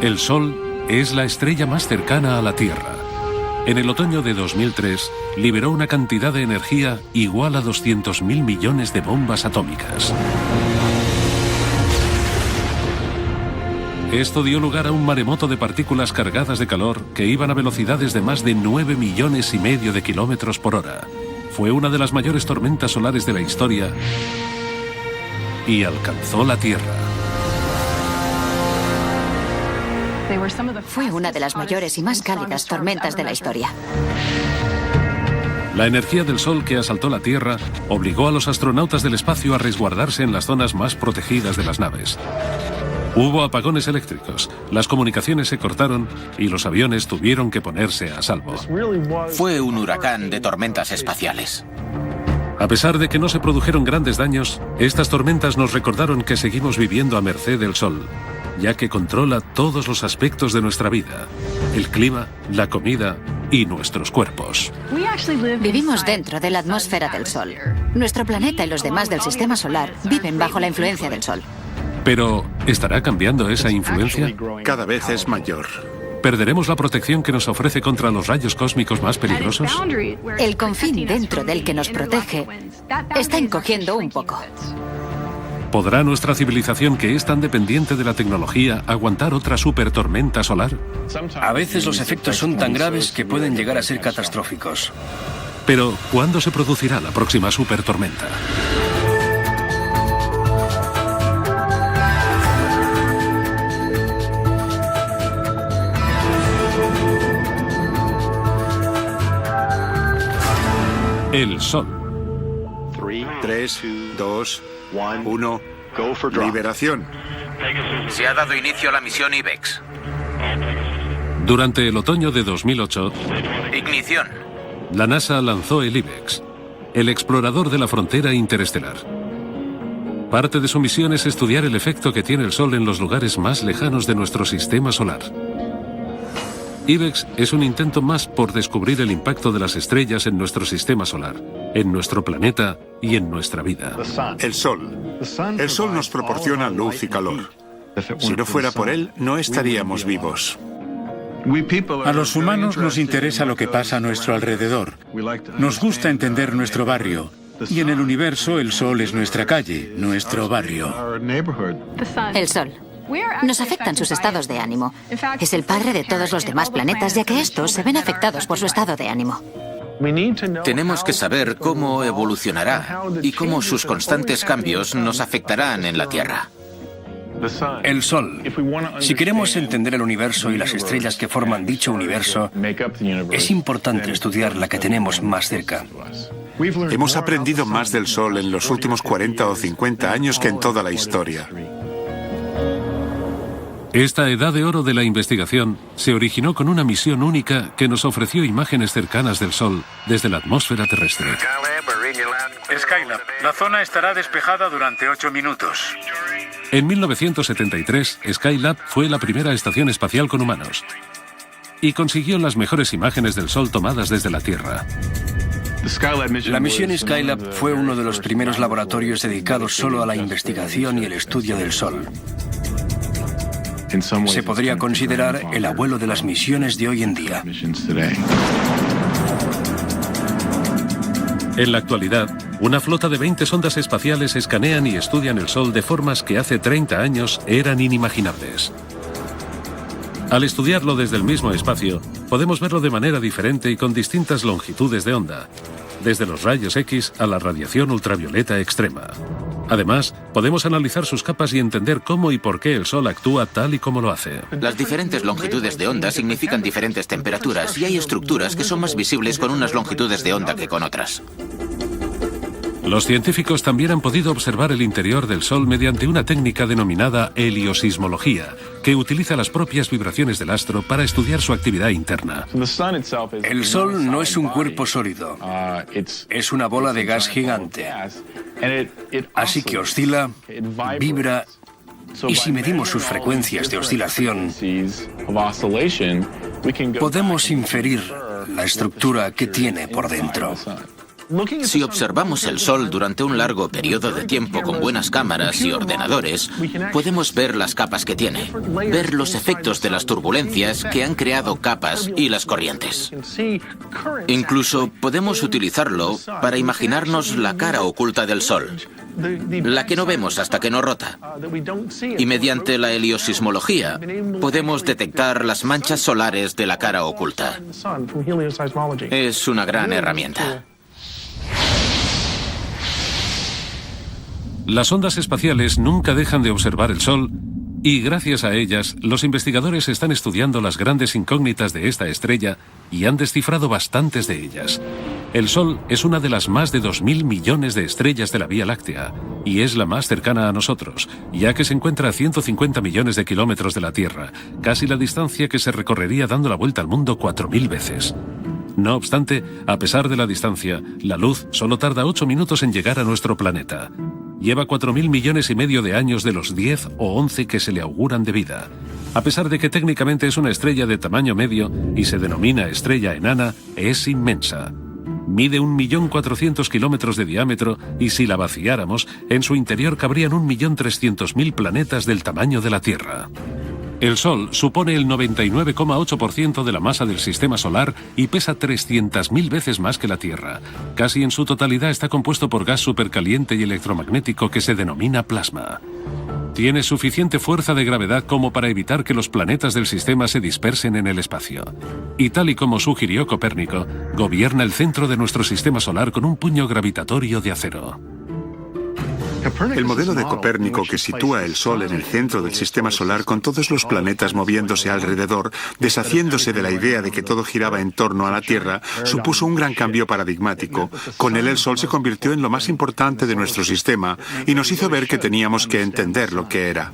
El Sol es la estrella más cercana a la Tierra. En el otoño de 2003, liberó una cantidad de energía igual a 200.000 millones de bombas atómicas. Esto dio lugar a un maremoto de partículas cargadas de calor que iban a velocidades de más de 9,5 millones de kilómetros por hora. Fue una de las mayores tormentas solares de la historia y alcanzó la Tierra. Fue una de las mayores y más cálidas tormentas de la historia. La energía del Sol que asaltó la Tierra obligó a los astronautas del espacio a resguardarse en las zonas más protegidas de las naves. Hubo apagones eléctricos, las comunicaciones se cortaron y los aviones tuvieron que ponerse a salvo. Fue un huracán de tormentas espaciales. A pesar de que no se produjeron grandes daños, estas tormentas nos recordaron que seguimos viviendo a merced del Sol, ya que controla todos los aspectos de nuestra vida: el clima, la comida y nuestros cuerpos. Vivimos dentro de la atmósfera del Sol. Nuestro planeta y los demás del sistema solar viven bajo la influencia del Sol. Pero, ¿estará cambiando esa influencia? Cada vez es mayor. ¿Perderemos la protección que nos ofrece contra los rayos cósmicos más peligrosos? El confín dentro del que nos protege está encogiendo un poco. ¿Podrá nuestra civilización, que es tan dependiente de la tecnología, aguantar otra supertormenta solar? A veces los efectos son tan graves que pueden llegar a ser catastróficos. Pero, ¿cuándo se producirá la próxima supertormenta? El Sol. 3, 2, 1. Liberación. Se ha dado inicio a la misión IBEX. Durante el otoño de 2008, Ignición. la NASA lanzó el IBEX, el explorador de la frontera interestelar. Parte de su misión es estudiar el efecto que tiene el Sol en los lugares más lejanos de nuestro sistema solar. IBEX es un intento más por descubrir el impacto de las estrellas en nuestro sistema solar, en nuestro planeta y en nuestra vida. El Sol. El Sol nos proporciona luz y calor. Si no fuera por él, no estaríamos vivos. A los humanos nos interesa lo que pasa a nuestro alrededor. Nos gusta entender nuestro barrio. Y en el universo, el Sol es nuestra calle, nuestro barrio. El Sol. Nos afectan sus estados de ánimo. Es el padre de todos los demás planetas, ya que estos se ven afectados por su estado de ánimo. Tenemos que saber cómo evolucionará y cómo sus constantes cambios nos afectarán en la Tierra. El Sol. Si queremos entender el universo y las estrellas que forman dicho universo, es importante estudiar la que tenemos más cerca. Hemos aprendido más del Sol en los últimos 40 o 50 años que en toda la historia. Esta edad de oro de la investigación se originó con una misión única que nos ofreció imágenes cercanas del Sol desde la atmósfera terrestre. Skylab, la zona estará despejada durante 8 minutos. En 1973, Skylab fue la primera estación espacial con humanos y consiguió las mejores imágenes del Sol tomadas desde la Tierra. La misión Skylab fue uno de los primeros laboratorios dedicados solo a la investigación y el estudio del Sol. Se podría considerar el abuelo de las misiones de hoy en día. En la actualidad, una flota de 20 sondas espaciales escanean y estudian el Sol de formas que hace 30 años eran inimaginables. Al estudiarlo desde el mismo espacio, podemos verlo de manera diferente y con distintas longitudes de onda, desde los rayos X a la radiación ultravioleta extrema. Además, podemos analizar sus capas y entender cómo y por qué el Sol actúa tal y como lo hace. Las diferentes longitudes de onda significan diferentes temperaturas y hay estructuras que son más visibles con unas longitudes de onda que con otras. Los científicos también han podido observar el interior del Sol mediante una técnica denominada heliosismología, que utiliza las propias vibraciones del astro para estudiar su actividad interna. El Sol no es un cuerpo sólido, es una bola de gas gigante. Así que oscila, vibra, y si medimos sus frecuencias de oscilación, podemos inferir la estructura que tiene por dentro. Si observamos el Sol durante un largo periodo de tiempo con buenas cámaras y ordenadores, podemos ver las capas que tiene, ver los efectos de las turbulencias que han creado capas y las corrientes. Incluso podemos utilizarlo para imaginarnos la cara oculta del Sol, la que no vemos hasta que no rota. Y mediante la heliosismología podemos detectar las manchas solares de la cara oculta. Es una gran herramienta. Las ondas espaciales nunca dejan de observar el Sol y gracias a ellas los investigadores están estudiando las grandes incógnitas de esta estrella y han descifrado bastantes de ellas. El Sol es una de las más de 2.000 millones de estrellas de la Vía Láctea y es la más cercana a nosotros, ya que se encuentra a 150 millones de kilómetros de la Tierra, casi la distancia que se recorrería dando la vuelta al mundo 4.000 veces. No obstante, a pesar de la distancia, la luz solo tarda 8 minutos en llegar a nuestro planeta. Lleva 4.000 millones y medio de años de los 10 o 11 que se le auguran de vida. A pesar de que técnicamente es una estrella de tamaño medio y se denomina estrella enana, es inmensa. Mide 1.400.000 kilómetros de diámetro y si la vaciáramos, en su interior cabrían 1.300.000 planetas del tamaño de la Tierra. El Sol supone el 99,8% de la masa del Sistema Solar y pesa 300.000 veces más que la Tierra. Casi en su totalidad está compuesto por gas supercaliente y electromagnético que se denomina plasma. Tiene suficiente fuerza de gravedad como para evitar que los planetas del sistema se dispersen en el espacio. Y tal y como sugirió Copérnico, gobierna el centro de nuestro Sistema Solar con un puño gravitatorio de acero. El modelo de Copérnico que sitúa el Sol en el centro del Sistema Solar con todos los planetas moviéndose alrededor, deshaciéndose de la idea de que todo giraba en torno a la Tierra, supuso un gran cambio paradigmático. Con él el Sol se convirtió en lo más importante de nuestro sistema y nos hizo ver que teníamos que entender lo que era.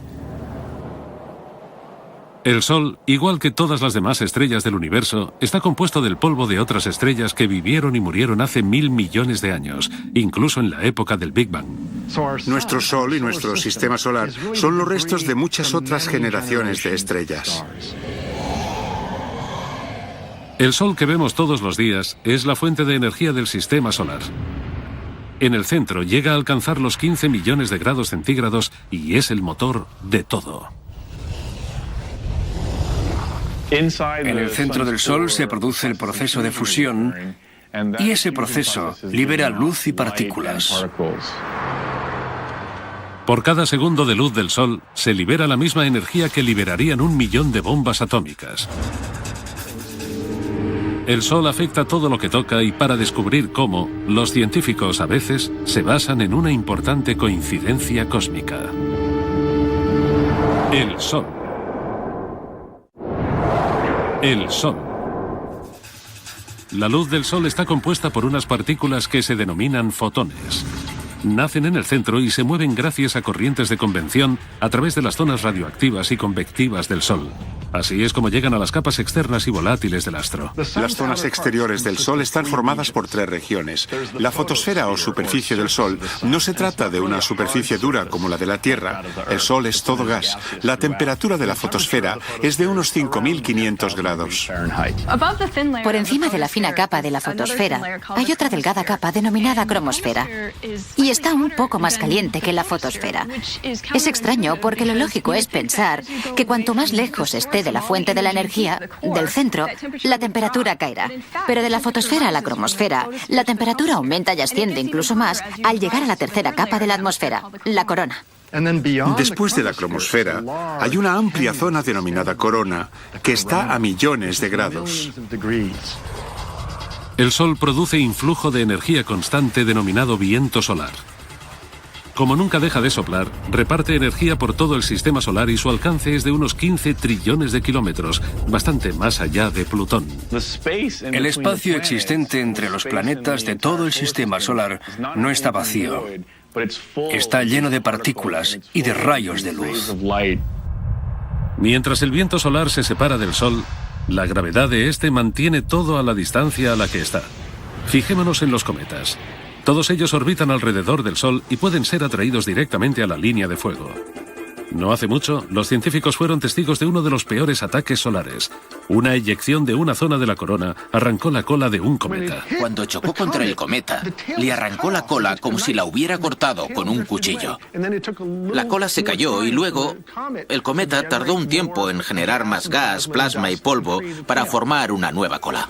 El Sol, igual que todas las demás estrellas del universo, está compuesto del polvo de otras estrellas que vivieron y murieron hace 1.000 millones de años, incluso en la época del Big Bang. Nuestro Sol y nuestro Sistema Solar son los restos de muchas otras generaciones de estrellas. El Sol que vemos todos los días es la fuente de energía del Sistema Solar. En el centro llega a alcanzar los 15 millones de grados centígrados y es el motor de todo. En el centro del Sol se produce el proceso de fusión y ese proceso libera luz y partículas. Por cada segundo de luz del Sol se libera la misma energía que liberarían 1 millón de bombas atómicas. El Sol afecta todo lo que toca y para descubrir cómo, los científicos a veces se basan en una importante coincidencia cósmica. El Sol. El Sol. La luz del Sol está compuesta por unas partículas que se denominan fotones. Nacen en el centro y se mueven gracias a corrientes de convección a través de las zonas radioactivas y convectivas del Sol. Así es como llegan a las capas externas y volátiles del astro. Las zonas exteriores del Sol están formadas por 3 regiones. La fotosfera o superficie del Sol no se trata de una superficie dura como la de la Tierra. El Sol es todo gas. La temperatura de la fotosfera es de unos 5.500 grados. Por encima de la fina capa de la fotosfera hay otra delgada capa denominada cromosfera. Y está un poco más caliente que la fotosfera. Es extraño porque lo lógico es pensar que cuanto más lejos esté de la fuente de la energía, del centro, la temperatura caerá. Pero de la fotosfera a la cromosfera, la temperatura aumenta y asciende incluso más al llegar a la tercera capa de la atmósfera, la corona. Después de la cromosfera, hay una amplia zona denominada corona, que está a millones de grados. El Sol produce influjo de energía constante denominado viento solar. Como nunca deja de soplar, reparte energía por todo el Sistema Solar y su alcance es de unos 15 trillones de kilómetros, bastante más allá de Plutón. El espacio existente entre los planetas de todo el Sistema Solar no está vacío. Está lleno de partículas y de rayos de luz. Mientras el viento solar se separa del Sol, la gravedad de este mantiene todo a la distancia a la que está. Fijémonos en los cometas. Todos ellos orbitan alrededor del Sol y pueden ser atraídos directamente a la línea de fuego. No hace mucho, los científicos fueron testigos de uno de los peores ataques solares. Una eyección de una zona de la corona arrancó la cola de un cometa. Cuando chocó contra el cometa, le arrancó la cola como si la hubiera cortado con un cuchillo. La cola se cayó y luego el cometa tardó un tiempo en generar más gas, plasma y polvo para formar una nueva cola.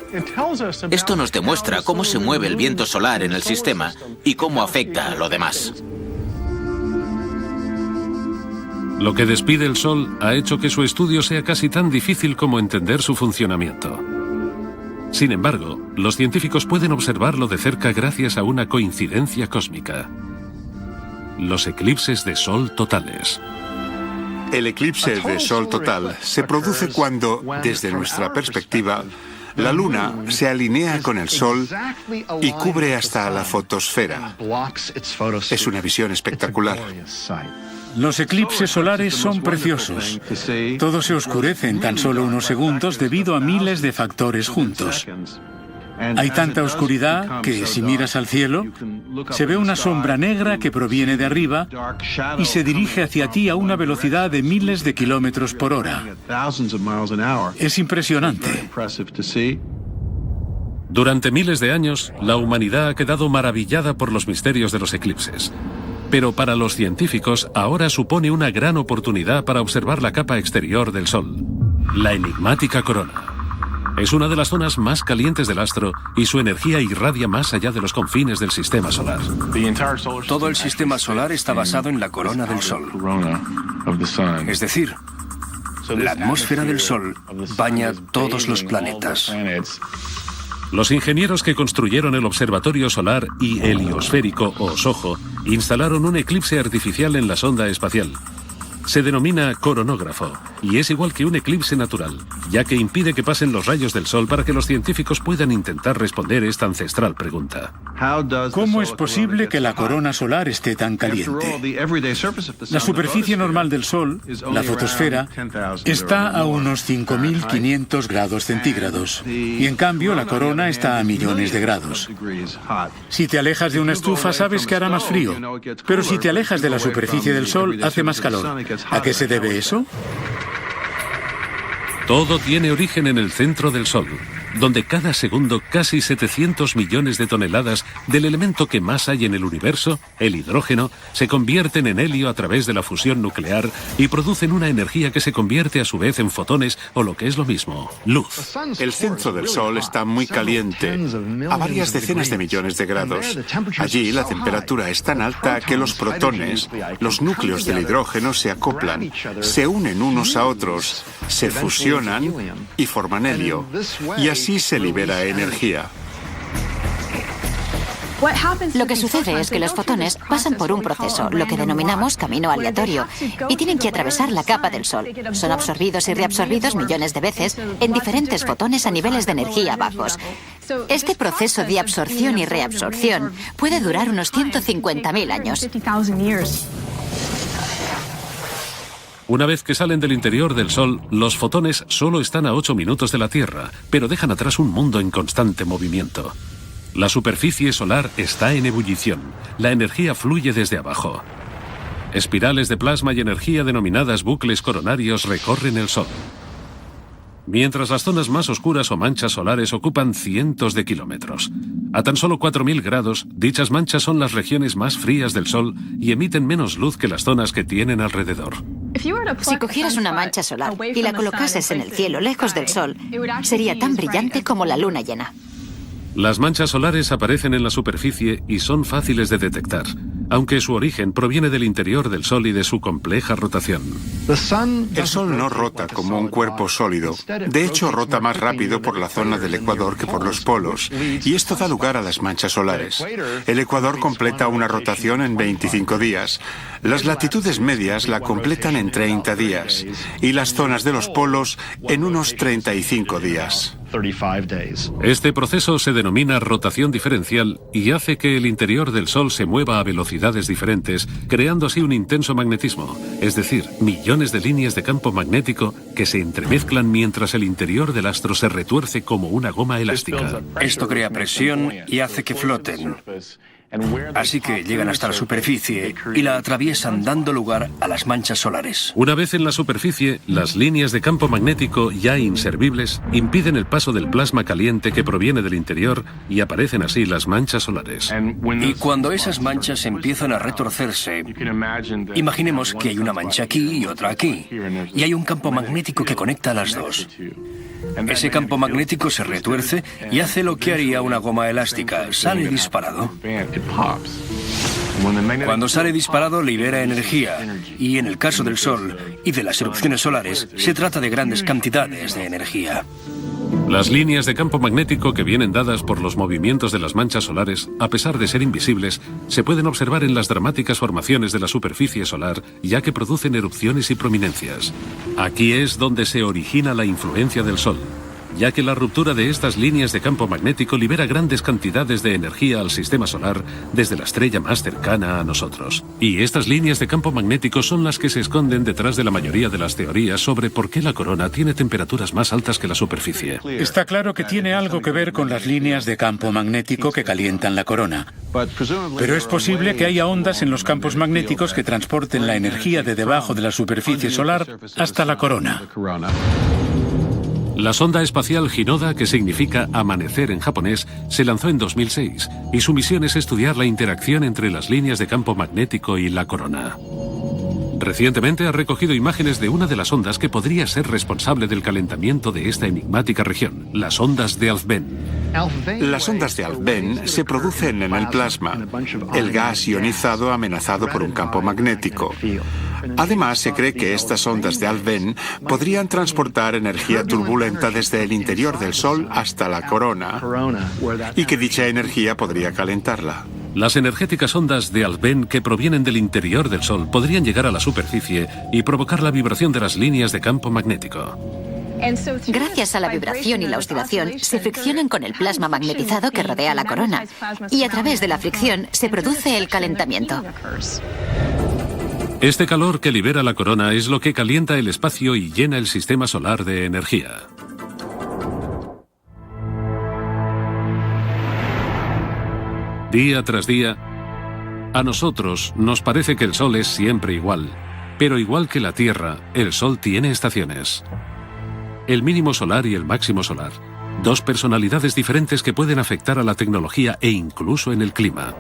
Esto nos demuestra cómo se mueve el viento solar en el sistema y cómo afecta a lo demás. Lo que despide el Sol ha hecho que su estudio sea casi tan difícil como entender su funcionamiento. Sin embargo, los científicos pueden observarlo de cerca gracias a una coincidencia cósmica: los eclipses de Sol totales. El eclipse de Sol total se produce cuando, desde nuestra perspectiva, la Luna se alinea con el Sol y cubre hasta la fotosfera. Es una visión espectacular. Los eclipses solares son preciosos. Todo se oscurece en tan solo unos segundos debido a miles de factores juntos. Hay tanta oscuridad que, si miras al cielo, se ve una sombra negra que proviene de arriba y se dirige hacia ti a una velocidad de miles de kilómetros por hora. Es impresionante. Durante miles de años, la humanidad ha quedado maravillada por los misterios de los eclipses. Pero para los científicos ahora supone una gran oportunidad para observar la capa exterior del Sol, la enigmática corona. Es una de las zonas más calientes del astro y su energía irradia más allá de los confines del sistema solar. Todo el sistema solar está basado en la corona del Sol. Es decir, la atmósfera del Sol baña todos los planetas. Los ingenieros que construyeron el observatorio solar y heliosférico o SOHO instalaron un eclipse artificial en la sonda espacial. Se denomina coronógrafo y es igual que un eclipse natural, ya que impide que pasen los rayos del Sol para que los científicos puedan intentar responder esta ancestral pregunta. ¿Cómo es posible que la corona solar esté tan caliente? La superficie normal del Sol, la fotosfera, está a unos 5.500 grados centígrados y en cambio la corona está a millones de grados. Si te alejas de una estufa sabes que hará más frío, pero si te alejas de la superficie del Sol hace más calor. ¿A qué se debe eso? Todo tiene origen en el centro del Sol, donde cada segundo casi 700 millones de toneladas del elemento que más hay en el universo, el hidrógeno, se convierten en helio a través de la fusión nuclear y producen una energía que se convierte a su vez en fotones o, lo que es lo mismo, luz. El centro del Sol está muy caliente, a varias decenas de millones de grados. Allí la temperatura es tan alta que los protones, los núcleos del hidrógeno, se acoplan, se unen unos a otros, se fusionan y forman helio. Y así se libera energía. Lo que sucede es que los fotones pasan por un proceso, lo que denominamos camino aleatorio, y tienen que atravesar la capa del Sol. Son absorbidos y reabsorbidos millones de veces en diferentes fotones a niveles de energía bajos. Este proceso de absorción y reabsorción puede durar unos 150.000 años. Una vez que salen del interior del Sol, los fotones solo están a 8 minutos de la Tierra, pero dejan atrás un mundo en constante movimiento. La superficie solar está en ebullición. La energía fluye desde abajo. Espirales de plasma y energía denominadas bucles coronarios recorren el Sol. Mientras las zonas más oscuras o manchas solares ocupan cientos de kilómetros. A tan solo 4.000 grados, dichas manchas son las regiones más frías del Sol y emiten menos luz que las zonas que tienen alrededor. Si cogieras una mancha solar y la colocases en el cielo lejos del Sol, sería tan brillante como la luna llena. Las manchas solares aparecen en la superficie y son fáciles de detectar, aunque su origen proviene del interior del Sol y de su compleja rotación. El Sol no rota como un cuerpo sólido. De hecho, rota más rápido por la zona del ecuador que por los polos, y esto da lugar a las manchas solares. El ecuador completa una rotación en 25 días. Las latitudes medias la completan en 30 días, y las zonas de los polos en unos 35 días. Este proceso se denomina rotación diferencial y hace que el interior del Sol se mueva a velocidades diferentes, creando así un intenso magnetismo, es decir, millones de líneas de campo magnético que se entremezclan mientras el interior del astro se retuerce como una goma elástica. Esto crea presión y hace que floten. Así que llegan hasta la superficie y la atraviesan dando lugar a las manchas solares. Una vez en la superficie, las líneas de campo magnético ya inservibles impiden el paso del plasma caliente que proviene del interior y aparecen así las manchas solares. Y cuando esas manchas empiezan a retorcerse, imaginemos que hay una mancha aquí y otra aquí, y hay un campo magnético que conecta a las dos. Ese campo magnético se retuerce y hace lo que haría una goma elástica, sale disparado. Cuando sale disparado libera energía, y en el caso del Sol y de las erupciones solares, se trata de grandes cantidades de energía. Las líneas de campo magnético que vienen dadas por los movimientos de las manchas solares, a pesar de ser invisibles, se pueden observar en las dramáticas formaciones de la superficie solar, ya que producen erupciones y prominencias. Aquí es donde se origina la influencia del Sol, ya que la ruptura de estas líneas de campo magnético libera grandes cantidades de energía al sistema solar desde la estrella más cercana a nosotros. Y estas líneas de campo magnético son las que se esconden detrás de la mayoría de las teorías sobre por qué la corona tiene temperaturas más altas que la superficie. Está claro que tiene algo que ver con las líneas de campo magnético que calientan la corona. Pero es posible que haya ondas en los campos magnéticos que transporten la energía de debajo de la superficie solar hasta la corona. La sonda espacial Hinoda, que significa amanecer en japonés, se lanzó en 2006 y su misión es estudiar la interacción entre las líneas de campo magnético y la corona. Recientemente ha recogido imágenes de una de las ondas que podría ser responsable del calentamiento de esta enigmática región, las ondas de Alfvén. Las ondas de Alfvén se producen en el plasma, el gas ionizado amenazado por un campo magnético. Además, se cree que estas ondas de Alfvén podrían transportar energía turbulenta desde el interior del Sol hasta la corona y que dicha energía podría calentarla. Las energéticas ondas de Alfvén que provienen del interior del Sol podrían llegar a la superficie y provocar la vibración de las líneas de campo magnético. Gracias a la vibración y la oscilación, se friccionan con el plasma magnetizado que rodea la corona, y a través de la fricción se produce el calentamiento. Este calor que libera la corona es lo que calienta el espacio y llena el sistema solar de energía. Día tras día, a nosotros nos parece que el Sol es siempre igual, pero igual que la Tierra, el Sol tiene estaciones. El mínimo solar y el máximo solar, dos personalidades diferentes que pueden afectar a la tecnología e incluso en el clima.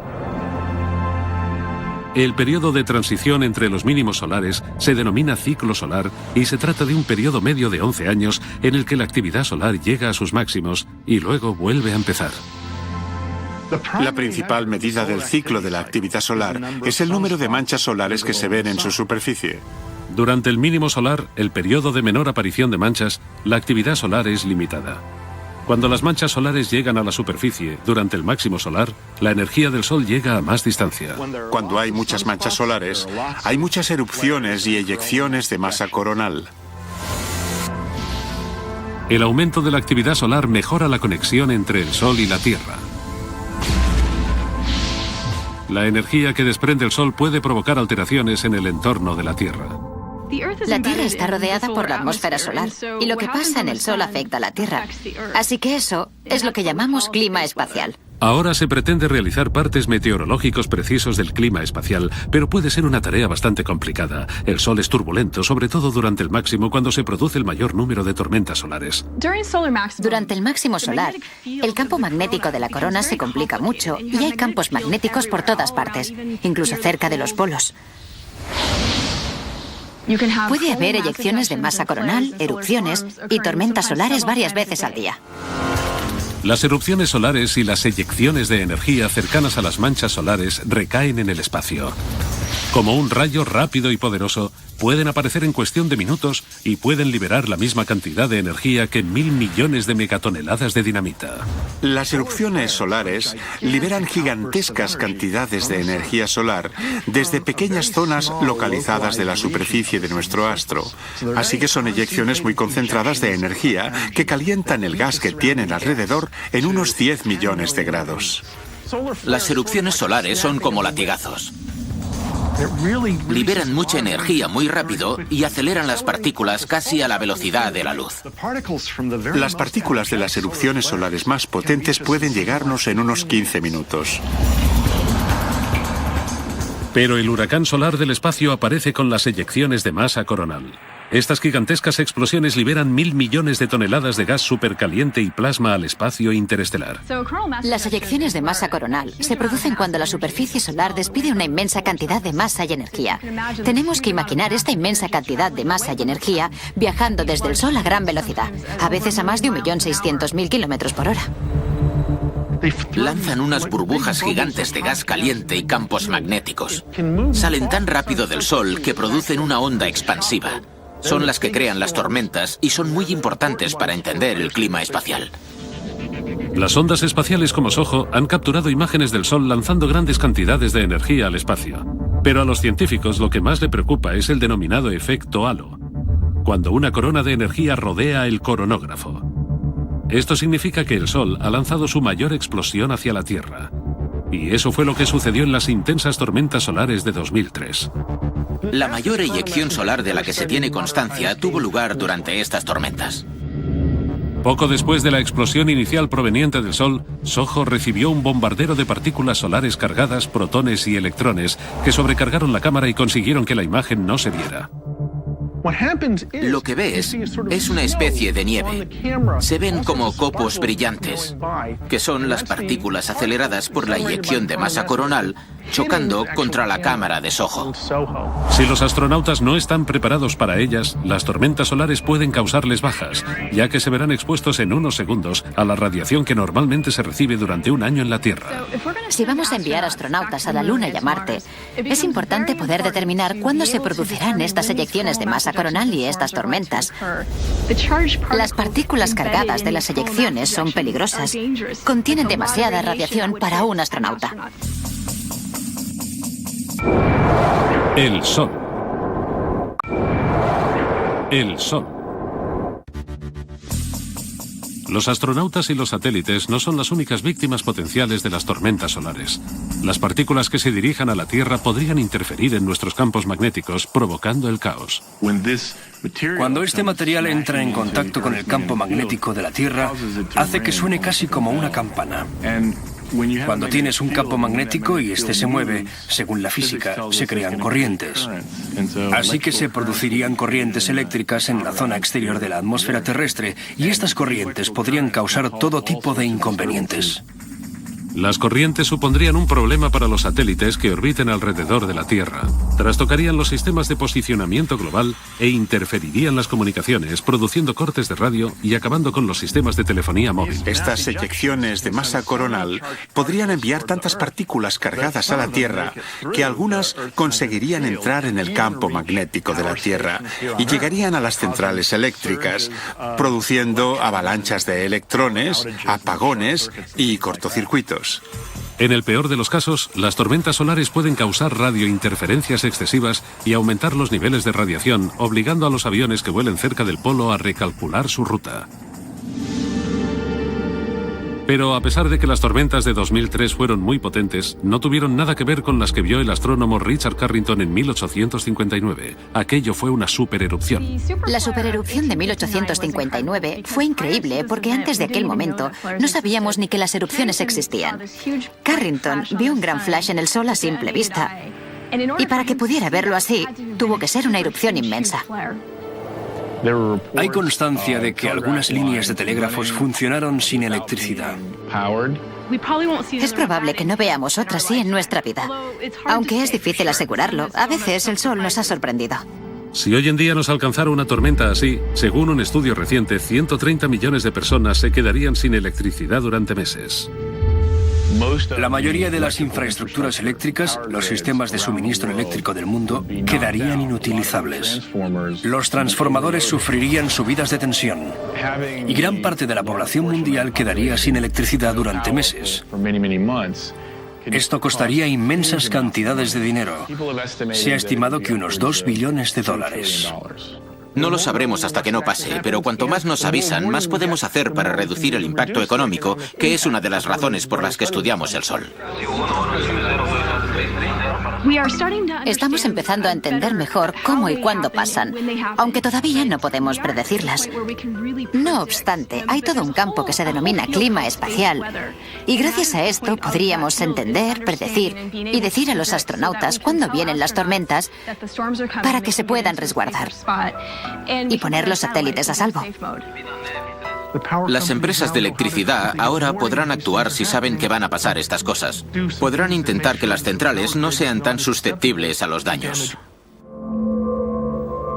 El periodo de transición entre los mínimos solares se denomina ciclo solar y se trata de un periodo medio de 11 años en el que la actividad solar llega a sus máximos y luego vuelve a empezar. La principal medida del ciclo de la actividad solar es el número de manchas solares que se ven en su superficie. Durante el mínimo solar, el periodo de menor aparición de manchas, la actividad solar es limitada. Cuando las manchas solares llegan a la superficie durante el máximo solar, la energía del Sol llega a más distancia. Cuando hay muchas manchas solares, hay muchas erupciones y eyecciones de masa coronal. El aumento de la actividad solar mejora la conexión entre el Sol y la Tierra. La energía que desprende el Sol puede provocar alteraciones en el entorno de la Tierra. La Tierra está rodeada por la atmósfera solar y lo que pasa en el Sol afecta a la Tierra. Así que eso es lo que llamamos clima espacial. Ahora se pretende realizar partes meteorológicos precisos del clima espacial, pero puede ser una tarea bastante complicada. El Sol es turbulento, sobre todo durante el máximo, cuando se produce el mayor número de tormentas solares. Durante el máximo solar, el campo magnético de la corona se complica mucho y hay campos magnéticos por todas partes, incluso cerca de los polos. Puede haber eyecciones de masa coronal, erupciones y tormentas solares varias veces al día. Las erupciones solares y las eyecciones de energía cercanas a las manchas solares recaen en el espacio. Como un rayo rápido y poderoso, pueden aparecer en cuestión de minutos y pueden liberar la misma cantidad de energía que 1.000 millones de megatoneladas de dinamita. Las erupciones solares liberan gigantescas cantidades de energía solar desde pequeñas zonas localizadas de la superficie de nuestro astro. Así que son eyecciones muy concentradas de energía que calientan el gas que tienen alrededor en unos 10 millones de grados. Las erupciones solares son como latigazos. Liberan mucha energía muy rápido y aceleran las partículas casi a la velocidad de la luz. Las partículas de las erupciones solares más potentes pueden llegarnos en unos 15 minutos. Pero el huracán solar del espacio aparece con las eyecciones de masa coronal. Estas gigantescas explosiones liberan 1.000 millones de toneladas de gas supercaliente y plasma al espacio interestelar. Las eyecciones de masa coronal se producen cuando la superficie solar despide una inmensa cantidad de masa y energía. Tenemos que imaginar esta inmensa cantidad de masa y energía viajando desde el Sol a gran velocidad, a veces a más de 1.600.000 kilómetros por hora. Lanzan unas burbujas gigantes de gas caliente y campos magnéticos. Salen tan rápido del Sol que producen una onda expansiva. Son las que crean las tormentas y son muy importantes para entender el clima espacial. Las ondas espaciales como SOHO han capturado imágenes del Sol lanzando grandes cantidades de energía al espacio. Pero a los científicos lo que más le preocupa es el denominado efecto halo, cuando una corona de energía rodea el coronógrafo. Esto significa que el Sol ha lanzado su mayor explosión hacia la Tierra. Y eso fue lo que sucedió en las intensas tormentas solares de 2003. La mayor eyección solar de la que se tiene constancia tuvo lugar durante estas tormentas. Poco después de la explosión inicial proveniente del Sol, SOHO recibió un bombardero de partículas solares cargadas, protones y electrones, que sobrecargaron la cámara y consiguieron que la imagen no se viera. Lo que ves es una especie de nieve. Se ven como copos brillantes, que son las partículas aceleradas por la eyección de masa coronal chocando contra la cámara de SOHO. Si los astronautas no están preparados para ellas, las tormentas solares pueden causarles bajas, ya que se verán expuestos en unos segundos a la radiación que normalmente se recibe durante un año en la Tierra. Si vamos a enviar astronautas a la Luna y a Marte, es importante poder determinar cuándo se producirán estas eyecciones de masa coronal y estas tormentas. Las partículas cargadas de las eyecciones son peligrosas. Contienen demasiada radiación para un astronauta. El Sol. El Sol. Los astronautas y los satélites no son las únicas víctimas potenciales de las tormentas solares. Las partículas que se dirijan a la Tierra podrían interferir en nuestros campos magnéticos, provocando el caos. Cuando este material entra en contacto con el campo magnético de la Tierra, hace que suene casi como una campana. Cuando tienes un campo magnético y este se mueve, según la física, se crean corrientes. Así que se producirían corrientes eléctricas en la zona exterior de la atmósfera terrestre y estas corrientes podrían causar todo tipo de inconvenientes. Las corrientes supondrían un problema para los satélites que orbiten alrededor de la Tierra. Trastocarían los sistemas de posicionamiento global e interferirían las comunicaciones, produciendo cortes de radio y acabando con los sistemas de telefonía móvil. Estas eyecciones de masa coronal podrían enviar tantas partículas cargadas a la Tierra que algunas conseguirían entrar en el campo magnético de la Tierra y llegarían a las centrales eléctricas, produciendo avalanchas de electrones, apagones y cortocircuitos. En el peor de los casos, las tormentas solares pueden causar radiointerferencias excesivas y aumentar los niveles de radiación, obligando a los aviones que vuelen cerca del polo a recalcular su ruta. Pero a pesar de que las tormentas de 2003 fueron muy potentes, no tuvieron nada que ver con las que vio el astrónomo Richard Carrington en 1859. Aquello fue una supererupción. La supererupción de 1859 fue increíble porque antes de aquel momento no sabíamos ni que las erupciones existían. Carrington vio un gran flash en el Sol a simple vista. Y para que pudiera verlo así, tuvo que ser una erupción inmensa. Hay constancia de que algunas líneas de telégrafos funcionaron sin electricidad. Es probable que no veamos otra así en nuestra vida. Aunque es difícil asegurarlo, a veces el Sol nos ha sorprendido. Si hoy en día nos alcanzara una tormenta así, según un estudio reciente, 130 millones de personas se quedarían sin electricidad durante meses. La mayoría de las infraestructuras eléctricas, los sistemas de suministro eléctrico del mundo, quedarían inutilizables. Los transformadores sufrirían subidas de tensión. Y gran parte de la población mundial quedaría sin electricidad durante meses. Esto costaría inmensas cantidades de dinero. Se ha estimado que unos $2 billones. No lo sabremos hasta que no pase, pero cuanto más nos avisan, más podemos hacer para reducir el impacto económico, que es una de las razones por las que estudiamos el Sol. Estamos empezando a entender mejor cómo y cuándo pasan, aunque todavía no podemos predecirlas. No obstante, hay todo un campo que se denomina clima espacial, y gracias a esto podríamos entender, predecir y decir a los astronautas cuándo vienen las tormentas para que se puedan resguardar y poner los satélites a salvo. Las empresas de electricidad ahora podrán actuar si saben que van a pasar estas cosas. Podrán intentar que las centrales no sean tan susceptibles a los daños.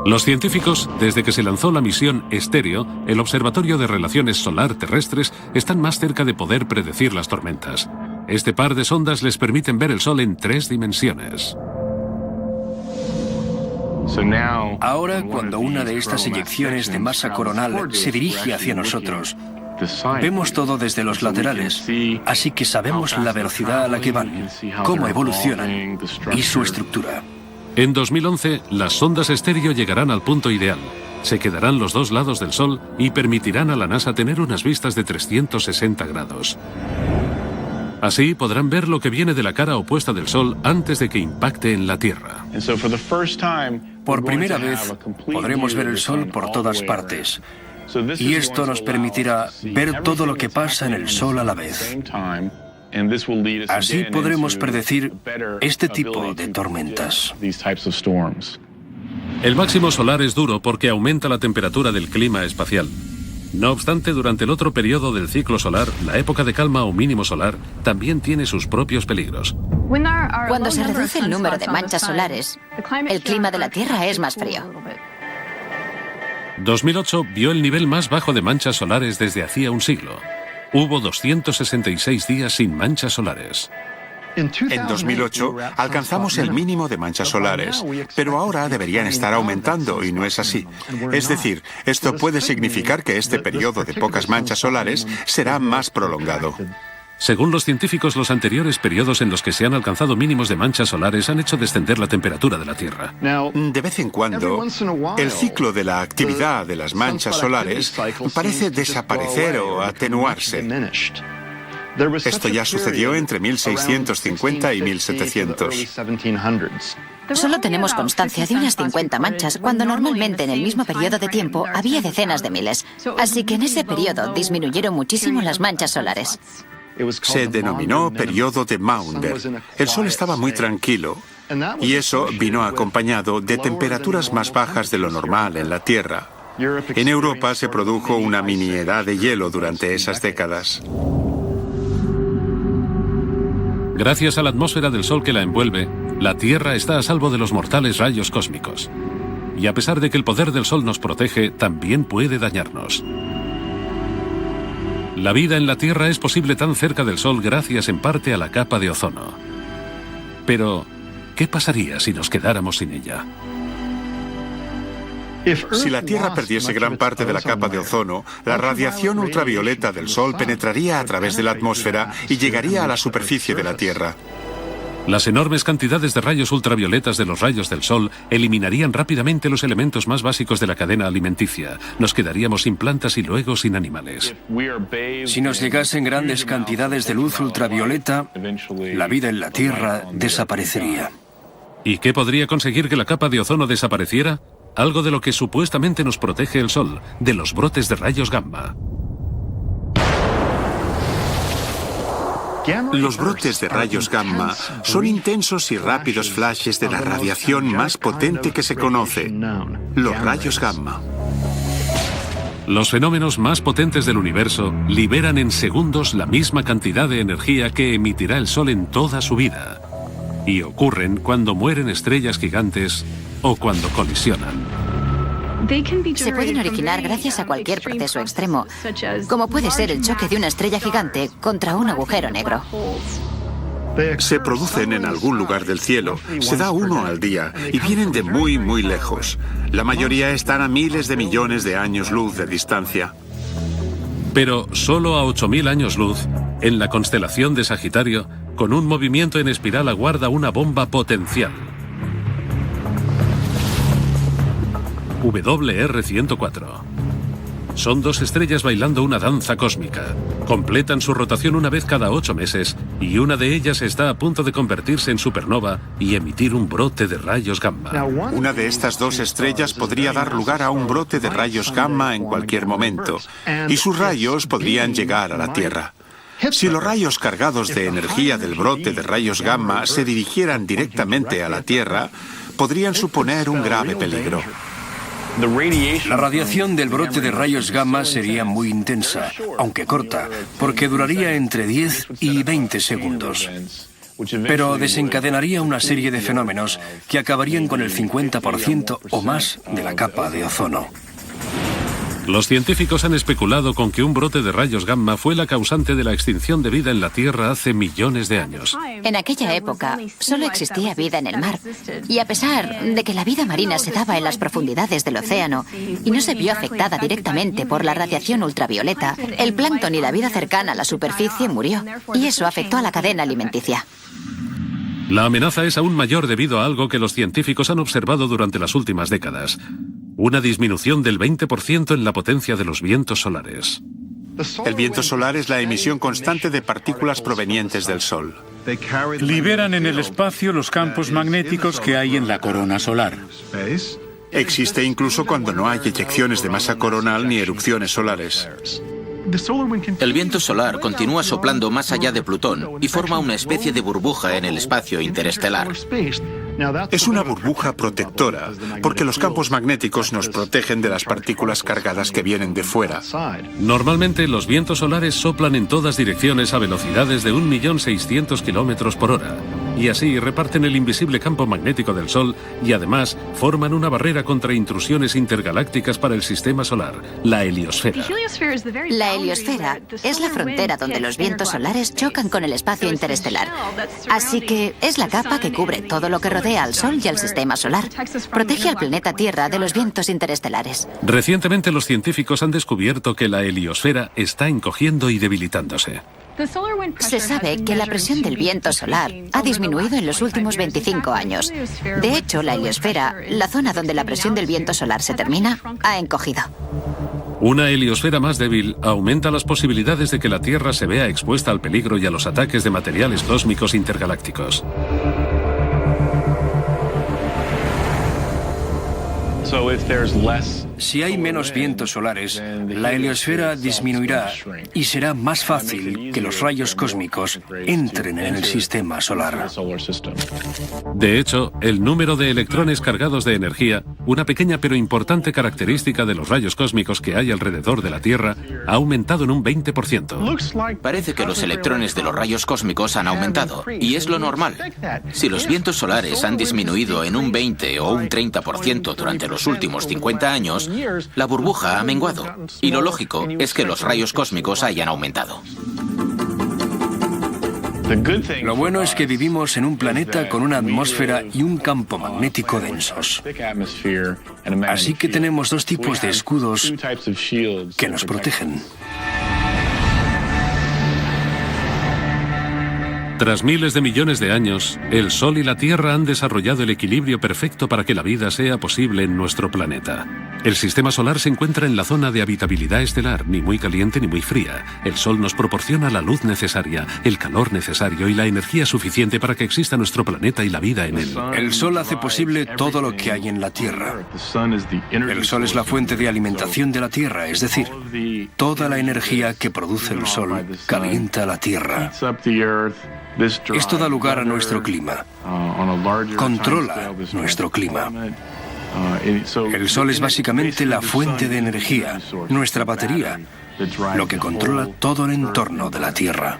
Los científicos, desde que se lanzó la misión Estéreo, el Observatorio de Relaciones Solar Terrestres, están más cerca de poder predecir las tormentas. Este par de sondas les permiten ver el Sol en 3 dimensiones. Ahora, cuando una de estas eyecciones de masa coronal se dirige hacia nosotros, vemos todo desde los laterales, así que sabemos la velocidad a la que van, cómo evolucionan y su estructura. En 2011, las sondas Estéreo llegarán al punto ideal. Se quedarán los 2 lados del Sol y permitirán a la NASA tener unas vistas de 360 grados. Así podrán ver lo que viene de la cara opuesta del Sol antes de que impacte en la Tierra. Por primera vez, podremos ver el Sol por todas partes. Y esto nos permitirá ver todo lo que pasa en el Sol a la vez. Así podremos predecir este tipo de tormentas. El máximo solar es duro porque aumenta la temperatura del clima espacial. No obstante, durante el otro periodo del ciclo solar, la época de calma o mínimo solar también tiene sus propios peligros. Cuando se reduce el número de manchas solares, el clima de la Tierra es más frío. 2008 vio el nivel más bajo de manchas solares desde hacía un siglo. Hubo 266 días sin manchas solares. En 2008 alcanzamos el mínimo de manchas solares, pero ahora deberían estar aumentando y no es así. Es decir, esto puede significar que este periodo de pocas manchas solares será más prolongado. Según los científicos, los anteriores periodos en los que se han alcanzado mínimos de manchas solares han hecho descender la temperatura de la Tierra. De vez en cuando, el ciclo de la actividad de las manchas solares parece desaparecer o atenuarse. Esto ya sucedió entre 1650 y 1700. Solo tenemos constancia de unas 50 manchas, cuando normalmente en el mismo periodo de tiempo había decenas de miles. Así que en ese periodo disminuyeron muchísimo las manchas solares. Se denominó periodo de Maunder. El Sol estaba muy tranquilo y eso vino acompañado de temperaturas más bajas de lo normal en la Tierra. En Europa se produjo una mini edad de hielo durante esas décadas. Gracias a la atmósfera del Sol que la envuelve, la Tierra está a salvo de los mortales rayos cósmicos. Y a pesar de que el poder del Sol nos protege, también puede dañarnos. La vida en la Tierra es posible tan cerca del Sol gracias en parte a la capa de ozono. Pero, ¿qué pasaría si nos quedáramos sin ella? Si la Tierra perdiese gran parte de la capa de ozono, la radiación ultravioleta del Sol penetraría a través de la atmósfera y llegaría a la superficie de la Tierra. Las enormes cantidades de rayos ultravioletas de los rayos del Sol eliminarían rápidamente los elementos más básicos de la cadena alimenticia. Nos quedaríamos sin plantas y luego sin animales. Si nos llegasen grandes cantidades de luz ultravioleta, la vida en la Tierra desaparecería. ¿Y qué podría conseguir que la capa de ozono desapareciera? Algo de lo que supuestamente nos protege el Sol, de los brotes de rayos gamma. Los brotes de rayos gamma son intensos y rápidos flashes de la radiación más potente que se conoce, los rayos gamma. Los fenómenos más potentes del universo liberan en segundos la misma cantidad de energía que emitirá el Sol en toda su vida. Y ocurren cuando mueren estrellas gigantes o cuando colisionan. Se pueden originar gracias a cualquier proceso extremo, como puede ser el choque de una estrella gigante contra un agujero negro. Se producen en algún lugar del cielo, se da uno al día y vienen de muy, muy lejos. La mayoría están a miles de millones de años luz de distancia. Pero solo a 8.000 años luz, en la constelación de Sagitario, con un movimiento en espiral aguarda una bomba potencial. WR-104. Son dos estrellas bailando una danza cósmica. Completan su rotación una vez cada 8 meses y una de ellas está a punto de convertirse en supernova y emitir un brote de rayos gamma. Una de estas dos estrellas podría dar lugar a un brote de rayos gamma en cualquier momento, y sus rayos podrían llegar a la Tierra. Si los rayos cargados de energía del brote de rayos gamma se dirigieran directamente a la Tierra, podrían suponer un grave peligro. La radiación del brote de rayos gamma sería muy intensa, aunque corta, porque duraría entre 10 y 20 segundos. Pero desencadenaría una serie de fenómenos que acabarían con el 50% o más de la capa de ozono. Los científicos han especulado con que un brote de rayos gamma fue la causante de la extinción de vida en la Tierra hace millones de años. En aquella época solo existía vida en el mar. Y a pesar de que la vida marina se daba en las profundidades del océano y no se vio afectada directamente por la radiación ultravioleta, el plancton y la vida cercana a la superficie murió. Y eso afectó a la cadena alimenticia. La amenaza es aún mayor debido a algo que los científicos han observado durante las últimas décadas: una disminución del 20% en la potencia de los vientos solares. El viento solar es la emisión constante de partículas provenientes del Sol. Liberan en el espacio los campos magnéticos que hay en la corona solar. Existe incluso cuando no hay eyecciones de masa coronal ni erupciones solares. El viento solar continúa soplando más allá de Plutón y forma una especie de burbuja en el espacio interestelar. Es una burbuja protectora, porque los campos magnéticos nos protegen de las partículas cargadas que vienen de fuera. Normalmente los vientos solares soplan en todas direcciones a velocidades de 1.600.000 kilómetros por hora. Y así reparten el invisible campo magnético del Sol y además forman una barrera contra intrusiones intergalácticas para el sistema solar, la heliosfera. La heliosfera es la frontera donde los vientos solares chocan con el espacio interestelar. Así que es la capa que cubre todo lo que rodea al Sol y al sistema solar. Protege al planeta Tierra de los vientos interestelares. Recientemente los científicos han descubierto que la heliosfera está encogiendo y debilitándose. Se sabe que la presión del viento solar ha disminuido en los últimos 25 años. De hecho, la heliosfera, la zona donde la presión del viento solar se termina, ha encogido. Una heliosfera más débil aumenta las posibilidades de que la Tierra se vea expuesta al peligro y a los ataques de materiales cósmicos intergalácticos. Si hay menos vientos solares, la heliosfera disminuirá y será más fácil que los rayos cósmicos entren en el sistema solar. De hecho, el número de electrones cargados de energía, una pequeña pero importante característica de los rayos cósmicos que hay alrededor de la Tierra, ha aumentado en un 20%. Parece que los electrones de los rayos cósmicos han aumentado, y es lo normal. Si los vientos solares han disminuido en un 20 o un 30% durante los últimos 50 años, la burbuja ha menguado, y lo lógico es que los rayos cósmicos hayan aumentado. Lo bueno es que vivimos en un planeta con una atmósfera y un campo magnético densos. Así que tenemos dos tipos de escudos que nos protegen. Tras miles de millones de años, el Sol y la Tierra han desarrollado el equilibrio perfecto para que la vida sea posible en nuestro planeta. El sistema solar se encuentra en la zona de habitabilidad estelar, ni muy caliente ni muy fría. El Sol nos proporciona la luz necesaria, el calor necesario y la energía suficiente para que exista nuestro planeta y la vida en él. El Sol hace posible todo lo que hay en la Tierra. El Sol es la fuente de alimentación de la Tierra, es decir, toda la energía que produce el Sol calienta la Tierra. Esto da lugar a nuestro clima. Controla nuestro clima. El Sol es básicamente la fuente de energía, nuestra batería, lo que controla todo el entorno de la Tierra.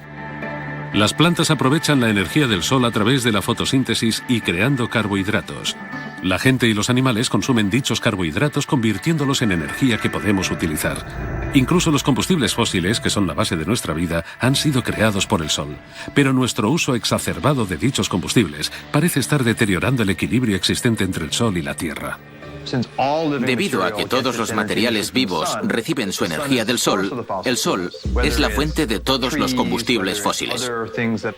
Las plantas aprovechan la energía del Sol a través de la fotosíntesis y creando carbohidratos. La gente y los animales consumen dichos carbohidratos convirtiéndolos en energía que podemos utilizar. Incluso los combustibles fósiles, que son la base de nuestra vida, han sido creados por el Sol. Pero nuestro uso exacerbado de dichos combustibles parece estar deteriorando el equilibrio existente entre el Sol y la Tierra. Debido a que todos los materiales vivos reciben su energía del Sol, el Sol es la fuente de todos los combustibles fósiles,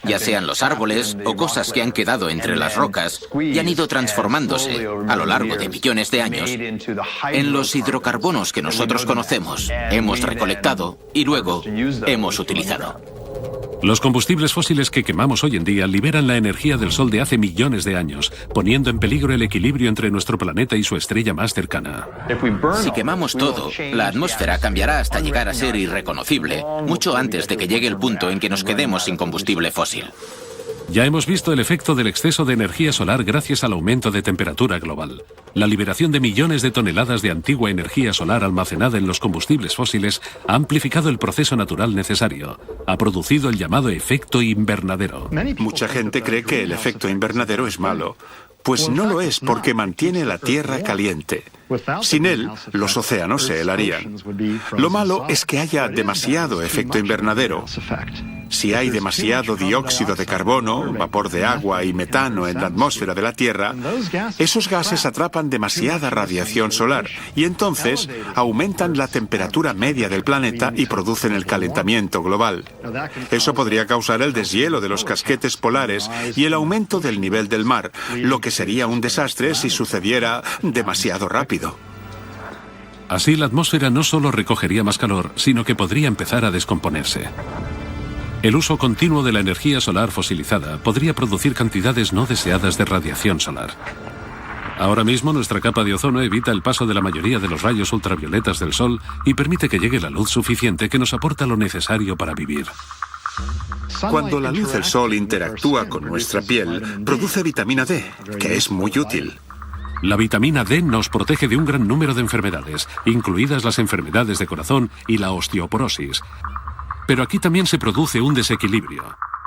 ya sean los árboles o cosas que han quedado entre las rocas y han ido transformándose a lo largo de millones de años en los hidrocarbonos que nosotros conocemos, hemos recolectado y luego hemos utilizado. Los combustibles fósiles que quemamos hoy en día liberan la energía del Sol de hace millones de años, poniendo en peligro el equilibrio entre nuestro planeta y su estrella más cercana. Si quemamos todo, la atmósfera cambiará hasta llegar a ser irreconocible, mucho antes de que llegue el punto en que nos quedemos sin combustible fósil. Ya hemos visto el efecto del exceso de energía solar gracias al aumento de temperatura global. La liberación de millones de toneladas de antigua energía solar almacenada en los combustibles fósiles ha amplificado el proceso natural necesario. Ha producido el llamado efecto invernadero. Mucha gente cree que el efecto invernadero es malo. Pues no lo es, porque mantiene la Tierra caliente. Sin él, los océanos se helarían. Lo malo es que haya demasiado efecto invernadero. Si hay demasiado dióxido de carbono, vapor de agua y metano en la atmósfera de la Tierra, esos gases atrapan demasiada radiación solar y entonces aumentan la temperatura media del planeta y producen el calentamiento global. Eso podría causar el deshielo de los casquetes polares y el aumento del nivel del mar, lo que sería un desastre si sucediera demasiado rápido. Así, la atmósfera no solo recogería más calor, sino que podría empezar a descomponerse. El uso continuo de la energía solar fosilizada podría producir cantidades no deseadas de radiación solar. Ahora mismo nuestra capa de ozono evita el paso de la mayoría de los rayos ultravioletas del Sol y permite que llegue la luz suficiente que nos aporta lo necesario para vivir. Cuando la luz del Sol interactúa con nuestra piel, produce vitamina D, que es muy útil. La vitamina D nos protege de un gran número de enfermedades, incluidas las enfermedades de corazón y la osteoporosis. Pero aquí también se produce un desequilibrio.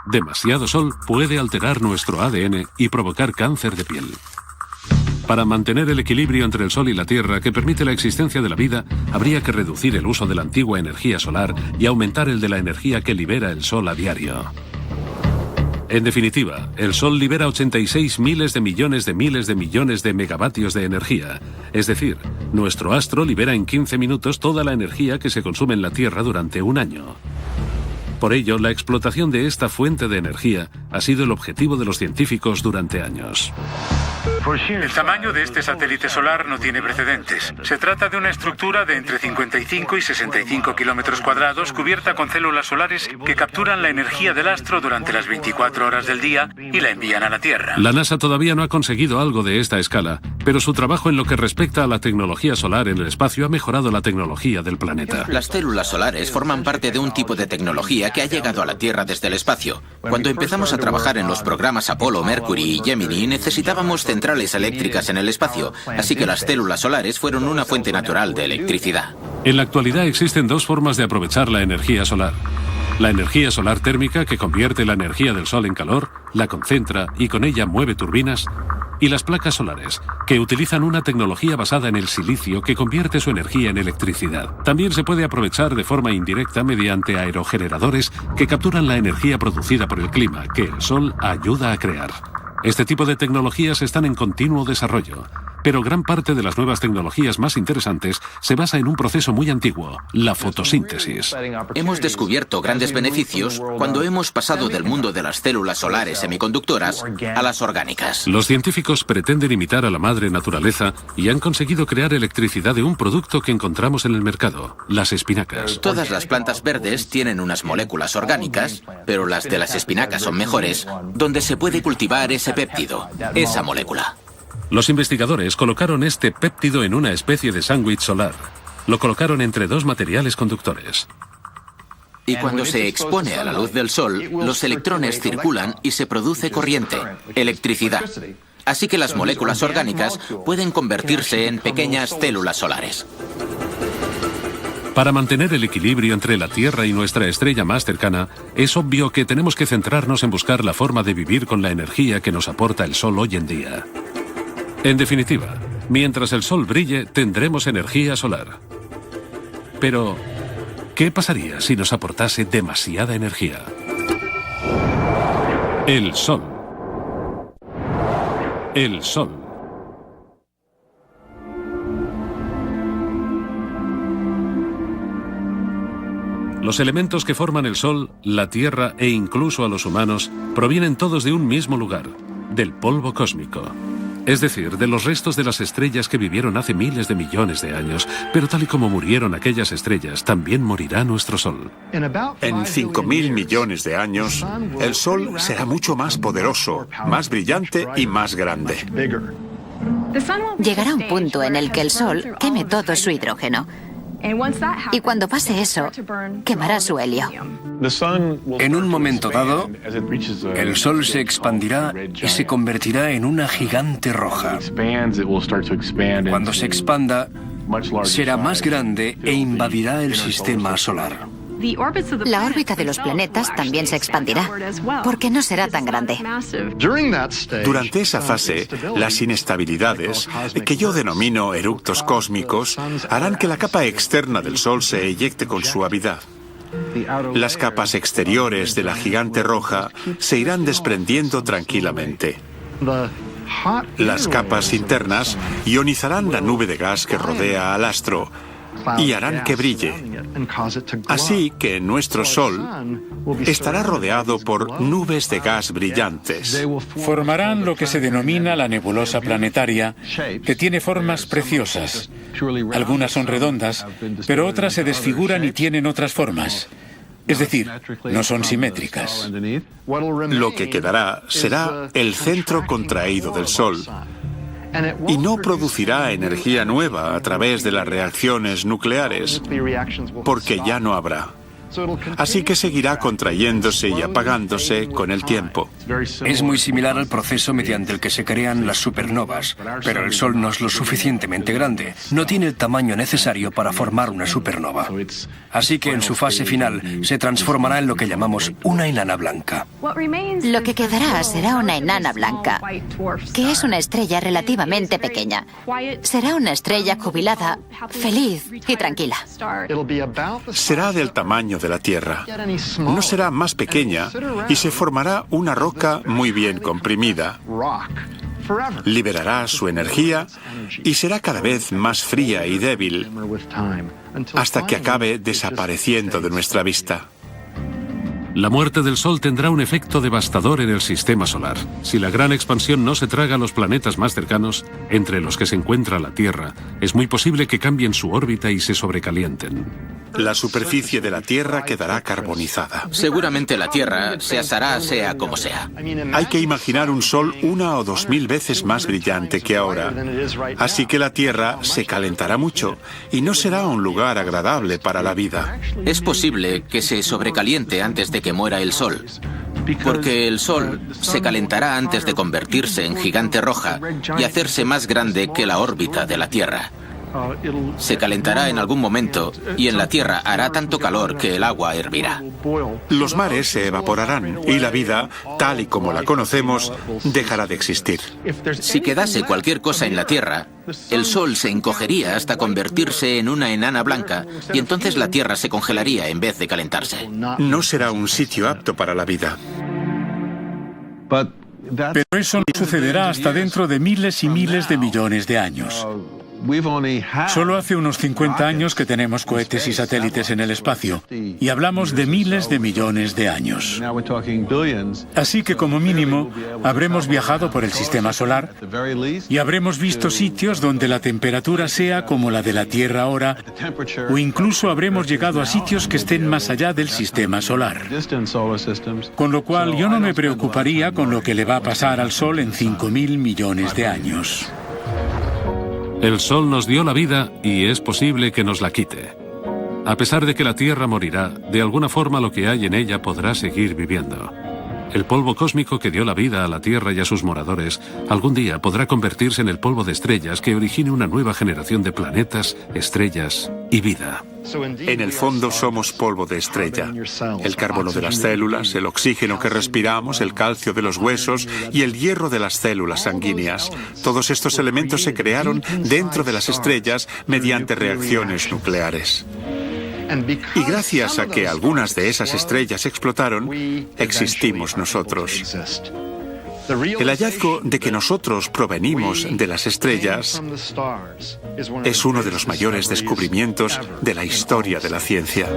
Demasiado sol puede alterar nuestro ADN y provocar cáncer de piel. Para mantener el equilibrio entre el Sol y la Tierra que permite la existencia de la vida, habría que reducir el uso de la antigua energía solar y aumentar el de la energía que libera el Sol a diario. En definitiva, el Sol libera 86 miles de millones de megavatios de energía. Es decir, nuestro astro libera en 15 minutos toda la energía que se consume en la Tierra durante un año. Por ello, la explotación de esta fuente de energía ha sido el objetivo de los científicos durante años. El tamaño de este satélite solar no tiene precedentes. Se trata de una estructura de entre 55 y 65 kilómetros cuadrados cubierta con células solares que capturan la energía del astro durante las 24 horas del día y la envían a la Tierra. La NASA todavía no ha conseguido algo de esta escala, pero su trabajo en lo que respecta a la tecnología solar en el espacio ha mejorado la tecnología del planeta. Las células solares forman parte de un tipo de tecnología que ha llegado a la Tierra desde el espacio. Cuando empezamos a trabajar en los programas Apolo, Mercury y Gemini, necesitábamos centrales eléctricas en el espacio, así que las células solares fueron una fuente natural de electricidad. En la actualidad existen dos formas de aprovechar la energía solar. La energía solar térmica, que convierte la energía del Sol en calor, la concentra y con ella mueve turbinas, y las placas solares, que utilizan una tecnología basada en el silicio que convierte su energía en electricidad. También se puede aprovechar de forma indirecta mediante aerogeneradores que capturan la energía producida por el clima, que el Sol ayuda a crear. Este tipo de tecnologías están en continuo desarrollo, pero gran parte de las nuevas tecnologías más interesantes se basa en un proceso muy antiguo, la fotosíntesis. Hemos descubierto grandes beneficios cuando hemos pasado del mundo de las células solares semiconductoras a las orgánicas. Los científicos pretenden imitar a la madre naturaleza y han conseguido crear electricidad de un producto que encontramos en el mercado, las espinacas. Todas las plantas verdes tienen unas moléculas orgánicas, pero las de las espinacas son mejores, donde se puede cultivar ese péptido, esa molécula. Los investigadores colocaron este péptido en una especie de sándwich solar. Lo colocaron entre dos materiales conductores. Y cuando se expone a la luz del Sol, los electrones circulan y se produce corriente, electricidad. Así que las moléculas orgánicas pueden convertirse en pequeñas células solares. Para mantener el equilibrio entre la Tierra y nuestra estrella más cercana, es obvio que tenemos que centrarnos en buscar la forma de vivir con la energía que nos aporta el Sol hoy en día. En definitiva, mientras el Sol brille, tendremos energía solar. Pero, ¿qué pasaría si nos aportase demasiada energía? El Sol. El Sol. Los elementos que forman el Sol, la Tierra e incluso a los humanos provienen todos de un mismo lugar, del polvo cósmico. Es decir, de los restos de las estrellas que vivieron hace miles de millones de años, pero tal y como murieron aquellas estrellas, también morirá nuestro Sol. En 5.000 millones de años, el Sol será mucho más poderoso, más brillante y más grande. Llegará un punto en el que el Sol queme todo su hidrógeno. Y cuando pase eso, quemará su helio. En un momento dado, el Sol se expandirá y se convertirá en una gigante roja. Cuando se expanda, será más grande e invadirá el sistema solar. La órbita de los planetas también se expandirá, porque no será tan grande. Durante esa fase, las inestabilidades, que yo denomino eructos cósmicos, harán que la capa externa del Sol se eyecte con suavidad. Las capas exteriores de la gigante roja se irán desprendiendo tranquilamente. Las capas internas ionizarán la nube de gas que rodea al astro y harán que brille. Así que nuestro Sol estará rodeado por nubes de gas brillantes. Formarán lo que se denomina la nebulosa planetaria, que tiene formas preciosas. Algunas son redondas, pero otras se desfiguran y tienen otras formas. Es decir, no son simétricas. Lo que quedará será el centro contraído del Sol, y no producirá energía nueva a través de las reacciones nucleares, porque ya no habrá. Así que seguirá contrayéndose y apagándose con el tiempo. Es muy similar al proceso mediante el que se crean las supernovas, pero el Sol no es lo suficientemente grande, no tiene el tamaño necesario para formar una supernova. Así que en su fase final se transformará en lo que llamamos una enana blanca. Lo que quedará será una enana blanca, que es una estrella relativamente pequeña. Será una estrella jubilada, feliz y tranquila. Será del tamaño de la Tierra. No será más pequeña y se formará una roca muy bien comprimida. Liberará su energía y será cada vez más fría y débil hasta que acabe desapareciendo de nuestra vista. La muerte del Sol tendrá un efecto devastador en el sistema solar. Si la gran expansión no se traga a los planetas más cercanos, entre los que se encuentra la Tierra, es muy posible que cambien su órbita y se sobrecalienten. La superficie de la Tierra quedará carbonizada. Seguramente la Tierra se asará sea como sea. Hay que imaginar un Sol 1.000 o 2.000 veces más brillante que ahora. Así que la Tierra se calentará mucho y no será un lugar agradable para la vida. Es posible que se sobrecaliente antes de que muera el Sol, porque el Sol se calentará antes de convertirse en gigante roja y hacerse más grande que la órbita de la Tierra. Se calentará en algún momento y en la Tierra hará tanto calor que el agua hervirá. Los mares se evaporarán y la vida, tal y como la conocemos, dejará de existir. Si quedase cualquier cosa en la Tierra, el Sol se encogería hasta convertirse en una enana blanca y entonces la Tierra se congelaría en vez de calentarse. No será un sitio apto para la vida. Pero eso no sucederá hasta dentro de miles y miles de millones de años. Solo hace unos 50 años que tenemos cohetes y satélites en el espacio, y hablamos de miles de millones de años. Así que como mínimo, habremos viajado por el sistema solar y habremos visto sitios donde la temperatura sea como la de la Tierra ahora, o incluso habremos llegado a sitios que estén más allá del sistema solar. Con lo cual yo no me preocuparía con lo que le va a pasar al Sol en 5.000 millones de años. El Sol nos dio la vida y es posible que nos la quite. A pesar de que la Tierra morirá, de alguna forma lo que hay en ella podrá seguir viviendo. El polvo cósmico que dio la vida a la Tierra y a sus moradores, algún día podrá convertirse en el polvo de estrellas que origine una nueva generación de planetas, estrellas y vida. En el fondo somos polvo de estrella. El carbono de las células, el oxígeno que respiramos, el calcio de los huesos y el hierro de las células sanguíneas. Todos estos elementos se crearon dentro de las estrellas mediante reacciones nucleares. Y gracias a que algunas de esas estrellas explotaron, existimos nosotros. El hallazgo de que nosotros provenimos de las estrellas es uno de los mayores descubrimientos de la historia de la ciencia.